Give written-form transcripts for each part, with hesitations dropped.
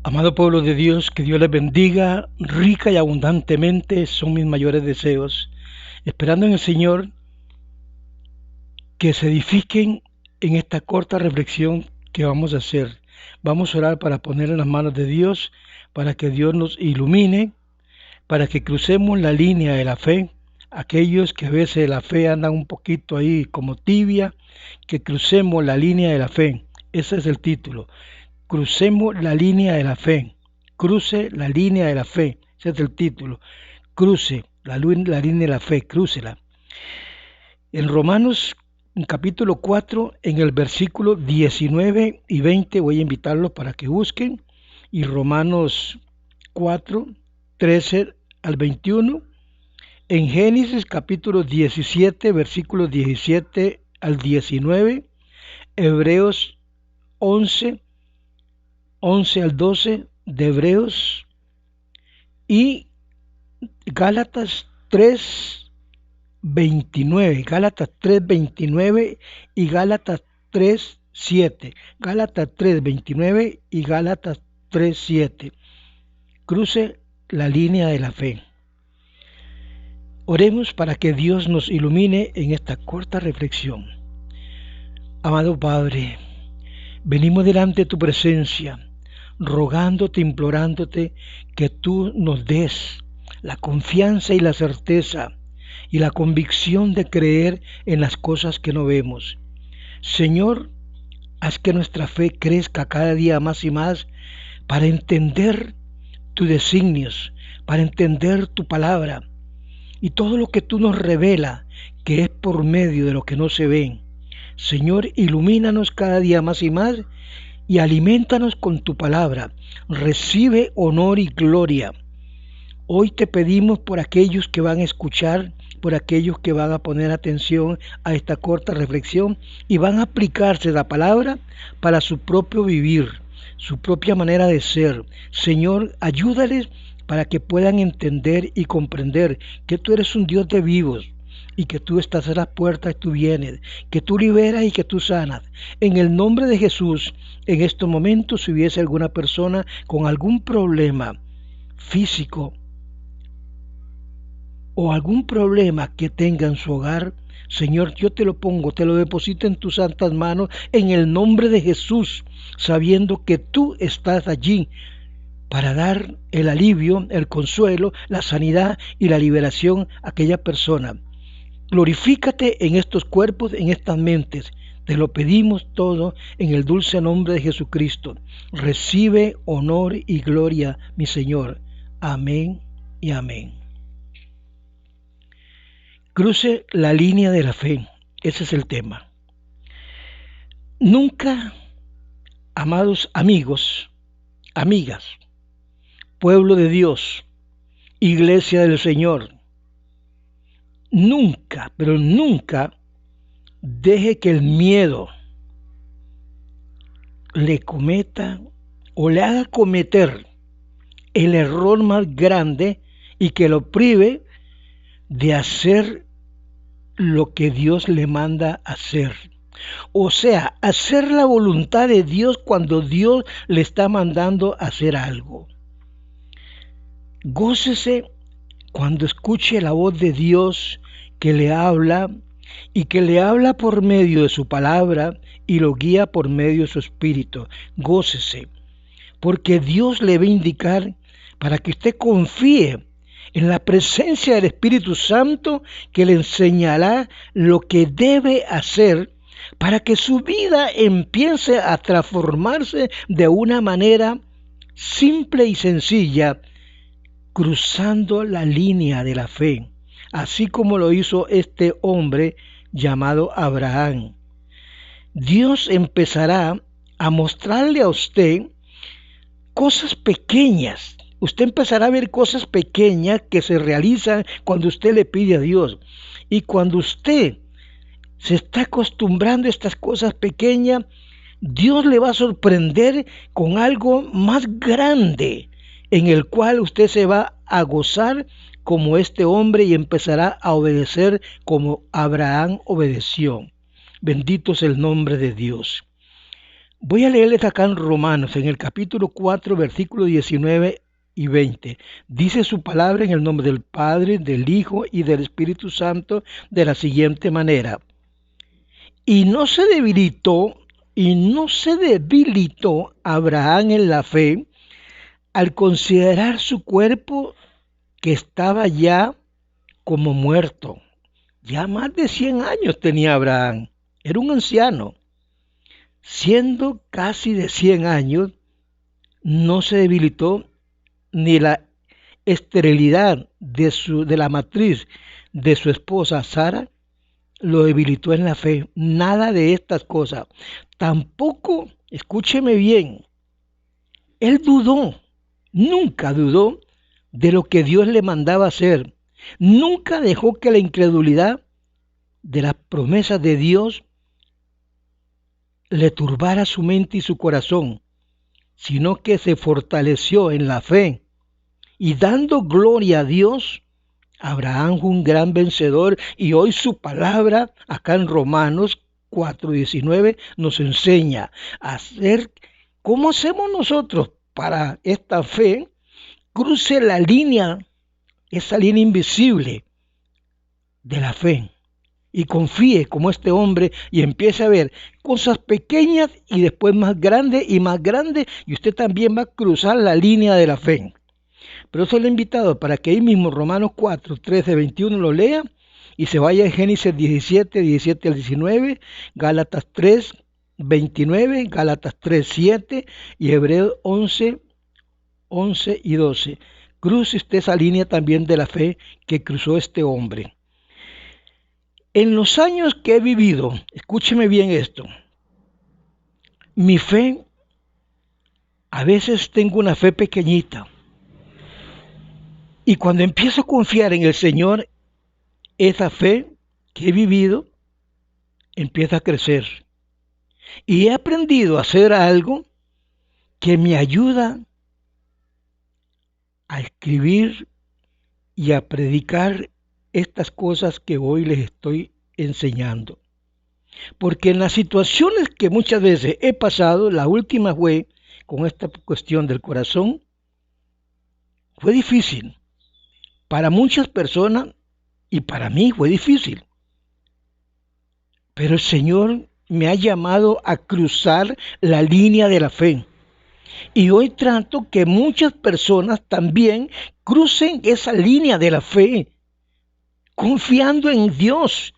Amado pueblo de Dios, que Dios les bendiga rica y abundantemente son mis mayores deseos, esperando en el Señor que se edifiquen en esta corta reflexión que vamos a hacer. Vamos a orar para poner en las manos de Dios, para que Dios nos ilumine, para que crucemos la línea de la fe. Aquellos que a veces la fe anda un poquito ahí como tibia, que crucemos la línea de la fe. Ese es el título. Crucemos la línea de la fe. Cruce la línea de la fe. Ese es el título. Cruce la línea de la fe. Crúcela. En Romanos capítulo 4, en el versículo 19 y 20, voy a invitarlos para que busquen. Y Romanos 4, 13 al 21. En Génesis capítulo 17, versículos 17 al 19. Hebreos 11, 11 al 12 de Hebreos y Gálatas 3, 29, Gálatas 3, 29 y Gálatas 3, 7, Gálatas 3, 29 y Gálatas 3, 7. Cruce la línea de la fe. Oremos para que Dios nos ilumine en esta corta reflexión. Amado Padre, venimos delante de tu presencia, rogándote, implorándote que tú nos des la confianza y la certeza y la convicción de creer en las cosas que no vemos. Señor, haz que nuestra fe crezca cada día más y más para entender tus designios, para entender tu palabra y todo lo que tú nos revela, que es por medio de lo que no se ve. Señor, ilumínanos cada día más y más y alimentanos con tu palabra. Recibe honor y gloria. Hoy te pedimos por aquellos que van a escuchar, por aquellos que van a poner atención a esta corta reflexión y van a aplicarse la palabra para su propio vivir, su propia manera de ser. Señor, ayúdales para que puedan entender y comprender que tú eres un Dios de vivos y que tú estás a las puertas y tú vienes, que tú liberas y que tú sanas. En el nombre de Jesús, en estos momentos, si hubiese alguna persona con algún problema físico o algún problema que tenga en su hogar, Señor, yo te lo pongo, te lo deposito en tus santas manos, en el nombre de Jesús, sabiendo que tú estás allí para dar el alivio, el consuelo, la sanidad y la liberación a aquella persona. Glorifícate en estos cuerpos, en estas mentes. Te lo pedimos todo en el dulce nombre de Jesucristo. Recibe honor y gloria, mi Señor. Amén y amén. Cruce la línea de la fe. Ese es el tema. Nunca, amados amigos, amigas, pueblo de Dios, iglesia del Señor, nunca, pero nunca deje que el miedo le cometa o le haga cometer el error más grande y que lo prive de hacer lo que Dios le manda hacer. O sea, hacer la voluntad de Dios cuando Dios le está mandando hacer algo. Gócese cuando escuche la voz de Dios que le habla y que le habla por medio de su palabra y lo guía por medio de su espíritu. Gócese, porque Dios le va a indicar para que usted confíe en la presencia del Espíritu Santo que le enseñará lo que debe hacer para que su vida empiece a transformarse de una manera simple y sencilla, cruzando la línea de la fe, así como lo hizo este hombre llamado Abraham. Dios empezará a mostrarle a usted cosas pequeñas. Usted empezará a ver cosas pequeñas que se realizan cuando usted le pide a Dios. Y cuando usted se está acostumbrando a estas cosas pequeñas, Dios le va a sorprender con algo más grande, en el cual usted se va a gozar como este hombre y empezará a obedecer como Abraham obedeció. Bendito es el nombre de Dios. Voy a leerles acá en Romanos, en el capítulo 4, versículos 19 y 20. Dice su palabra en el nombre del Padre, del Hijo y del Espíritu Santo de la siguiente manera. Y no se debilitó Abraham en la fe al considerar su cuerpo que estaba ya como muerto. Ya más de 100 años tenía Abraham. Era un anciano. Siendo casi de 100 años, no se debilitó ni la esterilidad de la matriz de su esposa Sara lo debilitó en la fe. Nada de estas cosas. Tampoco, escúcheme bien, él dudó, nunca dudó de lo que Dios le mandaba hacer. Nunca dejó que la incredulidad de las promesas de Dios le turbara su mente y su corazón, sino que se fortaleció en la fe y dando gloria a Dios. Abraham fue un gran vencedor y hoy su palabra acá en Romanos 4:19 nos enseña a hacer cómo hacemos nosotros para esta fe cruce la línea, esa línea invisible de la fe, y confíe como este hombre y empiece a ver cosas pequeñas y después más grandes, y usted también va a cruzar la línea de la fe. Pero eso le he invitado para que ahí mismo Romanos 4, 13, 21 lo lea y se vaya a Génesis 17, 17 al 19, Gálatas 3, 29, Gálatas 3, 7 y Hebreos 11, 11 y 12. Cruce usted esa línea también de la fe que cruzó este hombre. En los años que he vivido, escúcheme bien esto, mi fe, a veces tengo una fe pequeñita. Y cuando empiezo a confiar en el Señor, esa fe que he vivido empieza a crecer. Y he aprendido a hacer algo que me ayuda a escribir y a predicar estas cosas que hoy les estoy enseñando. Porque en las situaciones que muchas veces he pasado, la última fue con esta cuestión del corazón, fue difícil. Para muchas personas y para mí fue difícil. Pero el Señor me ha llamado a cruzar la línea de la fe. Y hoy trato que muchas personas también crucen esa línea de la fe, confiando en Dios.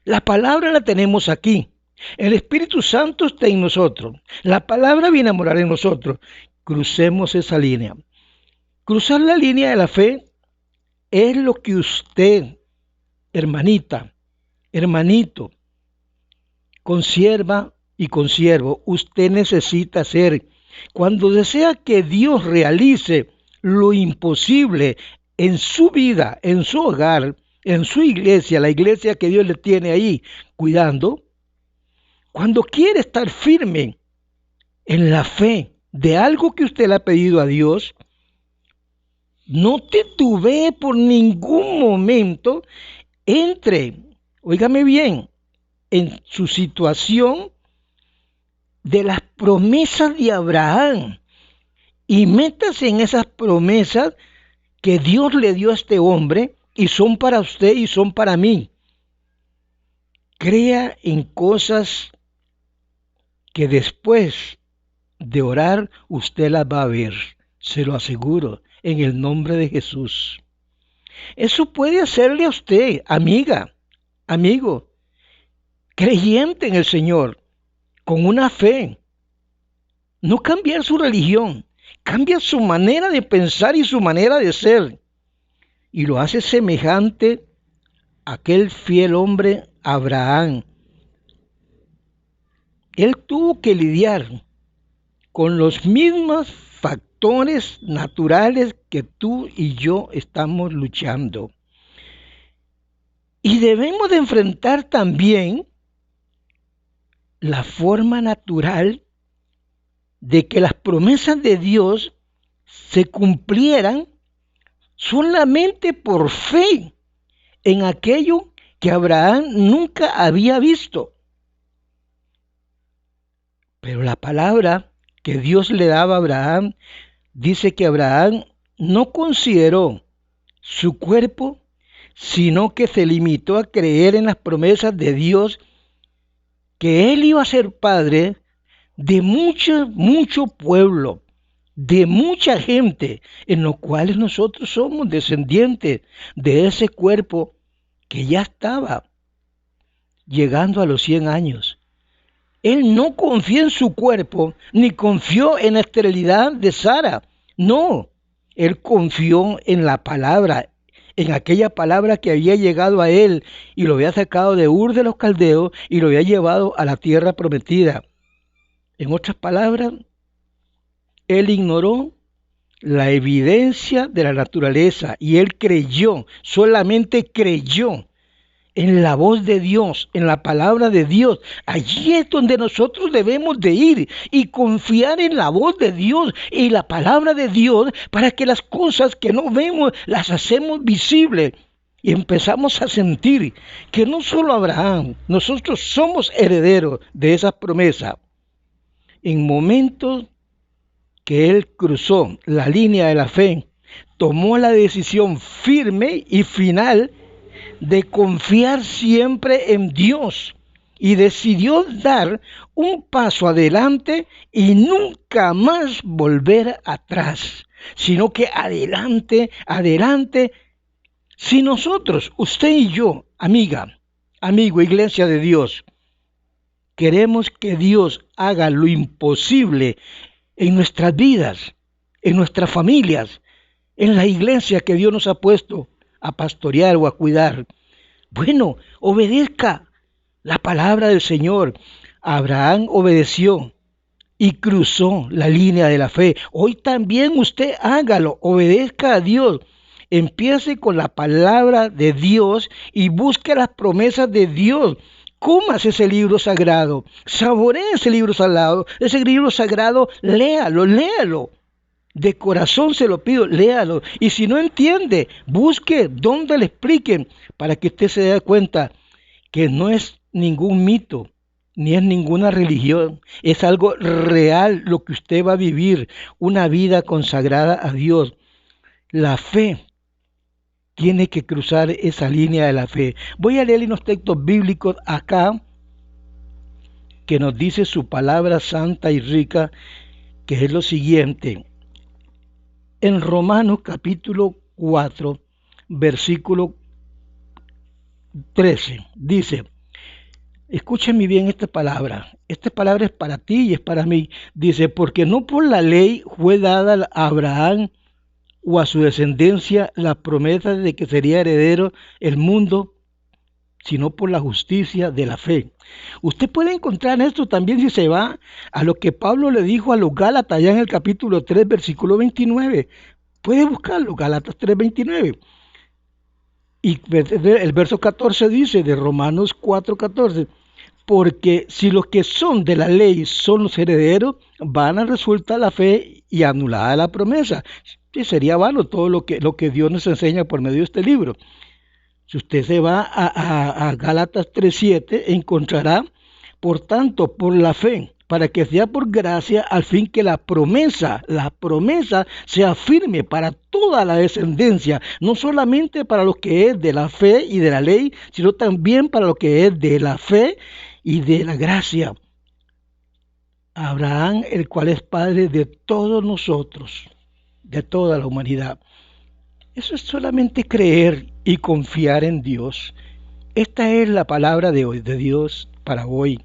La palabra la tenemos aquí. El Espíritu Santo está en nosotros. La palabra viene a morar en nosotros. Crucemos esa línea. Cruzar la línea de la fe es lo que usted, hermanita, hermanito, consierva y consiervo, usted necesita hacer. Cuando desea que Dios realice lo imposible en su vida, en su hogar, en su iglesia, la iglesia que Dios le tiene ahí cuidando, cuando quiere estar firme en la fe de algo que usted le ha pedido a Dios, no titubee por ningún momento, entre, óigame bien, en su situación de las promesas de Abraham y métase en esas promesas que Dios le dio a este hombre y son para usted y son para mí. Crea en cosas que después de orar usted las va a ver, se lo aseguro, en el nombre de Jesús. Eso puede hacerle a usted, amiga, amigo, creyente en el Señor, con una fe. No cambiar su religión, cambia su manera de pensar y su manera de ser. Y lo hace semejante a aquel fiel hombre Abraham. Él tuvo que lidiar con los mismos factores naturales que tú y yo estamos luchando. Y debemos de enfrentar también la forma natural de que las promesas de Dios se cumplieran solamente por fe en aquello que Abraham nunca había visto. Pero la palabra que Dios le daba a Abraham dice que Abraham no consideró su cuerpo, sino que se limitó a creer en las promesas de Dios, que él iba a ser padre de mucho pueblo, de mucha gente, en los cuales nosotros somos descendientes de ese cuerpo que ya estaba llegando a los 100 años. Él no confió en su cuerpo, ni confió en la esterilidad de Sara. No, él confió en la palabra, en aquella palabra que había llegado a él y lo había sacado de Ur de los Caldeos y lo había llevado a la tierra prometida. En otras palabras, él ignoró la evidencia de la naturaleza y él creyó, solamente creyó en la voz de Dios, en la palabra de Dios. Allí es donde nosotros debemos de ir y confiar en la voz de Dios y la palabra de Dios para que las cosas que no vemos las hacemos visibles. Y empezamos a sentir que no solo Abraham, nosotros somos herederos de esa promesa. En momentos que él cruzó la línea de la fe, tomó la decisión firme y final de confiar siempre en Dios y decidió dar un paso adelante y nunca más volver atrás, sino que adelante, adelante. Si nosotros, usted y yo, amiga, amigo, iglesia de Dios, queremos que Dios haga lo imposible en nuestras vidas, en nuestras familias, en la iglesia que Dios nos ha puesto a pastorear o a cuidar. Bueno, obedezca la palabra del Señor. Abraham obedeció y cruzó la línea de la fe. Hoy también usted hágalo, obedezca a Dios. Empiece con la palabra de Dios y busque las promesas de Dios. Cómase ese libro sagrado, saboree ese libro sagrado, léalo. De corazón se lo pido, léalo. Y si no entiende, busque donde le expliquen para que usted se dé cuenta que no es ningún mito, ni es ninguna religión. Es algo real lo que usted va a vivir, una vida consagrada a Dios. La fe tiene que cruzar esa línea de la fe. Voy a leer unos textos bíblicos acá que nos dice su palabra santa y rica, que es lo siguiente. En Romanos capítulo 4, versículo 13, dice, escúchenme bien esta palabra es para ti y es para mí. Dice, porque no por la ley fue dada a Abraham o a su descendencia la promesa de que sería heredero el mundo, sino por la justicia de la fe. Usted puede encontrar esto también si se va a lo que Pablo le dijo a los Gálatas allá en el capítulo 3, versículo 29. Puede buscarlo, Gálatas 3, 29. Y el verso 14 dice, de Romanos 4, 14, porque si los que son de la ley son los herederos, vana resulta la fe y anulada la promesa. Sí, sería vano todo lo que Dios nos enseña por medio de este libro. Si usted se va a Gálatas 3:7, encontrará, por tanto, por la fe, para que sea por gracia, al fin que la promesa sea firme para toda la descendencia, no solamente para lo que es de la fe y de la ley, sino también para lo que es de la fe y de la gracia. Abraham, el cual es padre de todos nosotros, de toda la humanidad. Eso es solamente creer y confiar en Dios. Esta es la palabra de hoy, de Dios para hoy.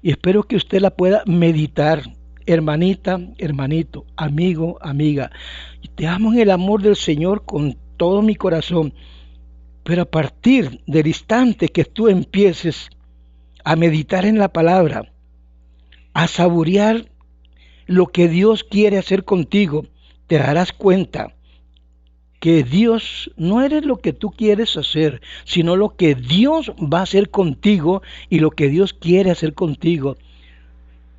Y espero que usted la pueda meditar, hermanita, hermanito, amigo, amiga. Te amo en el amor del Señor con todo mi corazón. Pero a partir del instante que tú empieces a meditar en la palabra, a saborear lo que Dios quiere hacer contigo, te darás cuenta que Dios no eres lo que tú quieres hacer, sino lo que Dios va a hacer contigo y lo que Dios quiere hacer contigo.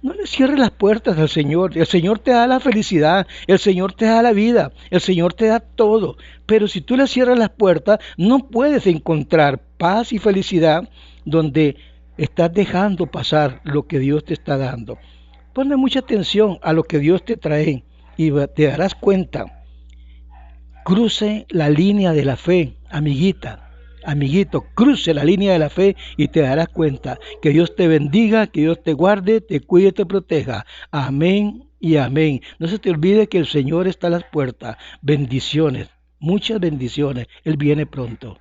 No le cierres las puertas al Señor. El Señor te da la felicidad, el Señor te da la vida, el Señor te da todo. Pero si tú le cierras las puertas, no puedes encontrar paz y felicidad donde estás dejando pasar lo que Dios te está dando. Ponle mucha atención a lo que Dios te trae y te darás cuenta. Cruce la línea de la fe, amiguita, amiguito, cruce la línea de la fe y te darás cuenta. Que Dios te bendiga, que Dios te guarde, te cuide y te proteja. Amén y amén. No se te olvide que el Señor está a las puertas. Bendiciones, muchas bendiciones. Él viene pronto.